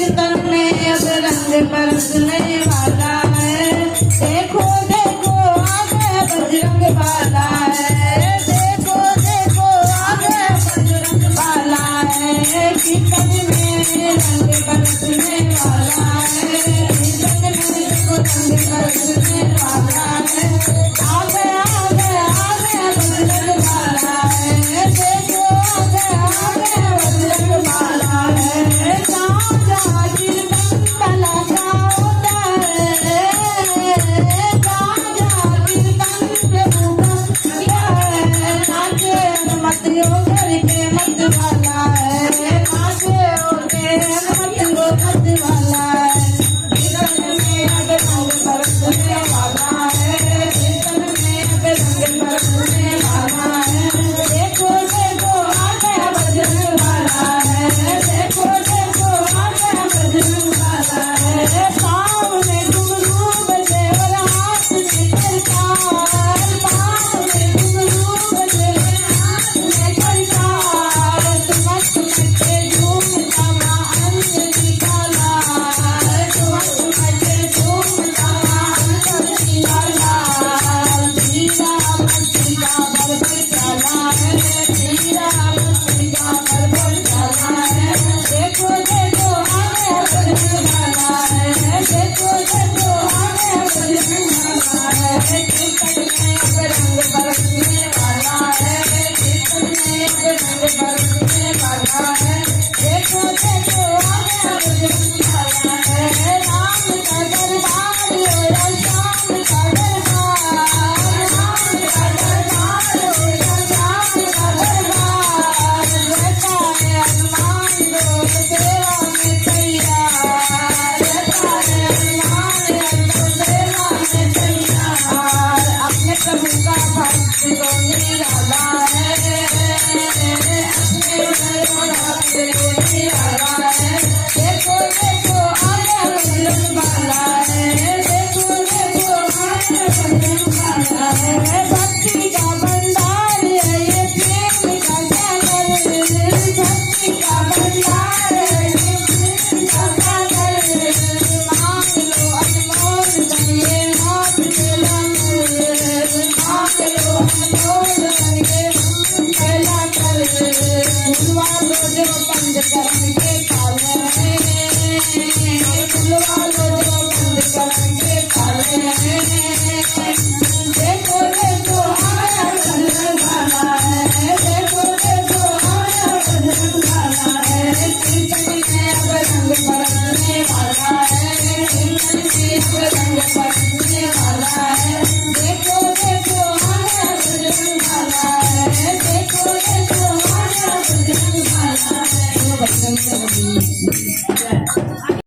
कीर्तन में अब रंग बरसने वाला है। देखो देखो आ गया बजरंग बाला है। देखो देखो आ गया बजरंग बाला है। कीर्तन में रंग बरसने वाला है। कीर्तन में देखो रंग बरसने वाला है। आ गया आ गया आ गया बजरंग बाला है। देखो आ गया बजरंग बाला है। जहाँ जहाँ कीर्तन भला क्या होता है। जहाँ जहाँ कीर्तन प्रभु का किया है। नाचे मत यो करके मत वाला है। नाचे ओके मत वो मत वाला है। कीर्तन में अब रंग बरसने वाला है। कीर्तन में अब रंग बरसने वाला है। देखो देखो आ गया बजरंग बाला है। देखो देखो आ गया बजरंग बाला है। पाँव में घुंघरू बजे और हाथ में करताल। पाँव में घुंघरू बजे हाथ में करताल। मस्त मचे झूमता माँ अंजलि का लाल। मस्त मचे झूमता माँ अंजलि का लाल। धीरा मस्ती का भरभर चला है। धीरा मस्ती का भरभर चला है। देखो देखो आ गया बजरंग बाला है। देखो देखो आ गया बजरंग बाला है। कीर्तन में अब रंग बरसने वाला है। कीर्तन में अब रंग बरसने वाला है। देखो देखो आ गया बजरंग बाला है। राम का दरबार और श्याम का दरबार। राम का दरबार और श्याम का दरबार। रहता है हनुमान लोग सेवा में तैयार। रहता है हनुमान लोग सेवा में तैयार। अपने प्रभु का भक्त को निराला है। अपने प्रभु का भक्त को निराला है। देखो देखो आ गया बजरंग बाला है। देखो देखो आ गया बजरंग बाला है। भक्ति का भंडार है ये प्रेम का सागर। भक्ति का भंडार है ये प्रेम का सागर। मांग लो अनमोल धन ये नाथ के लंगर। मांग लो अनमोल धन ये पहला कर। भूलवा लो जो बंद करन के काले हैं। भूलवा लो जो बंद करन के काले हैं। देखो देखो आया बजरंग बाला है। देखो देखो आया बजरंग बाला है। कीर्तन में अब रंग बरसने वाला है। कीर्तन में अब रंग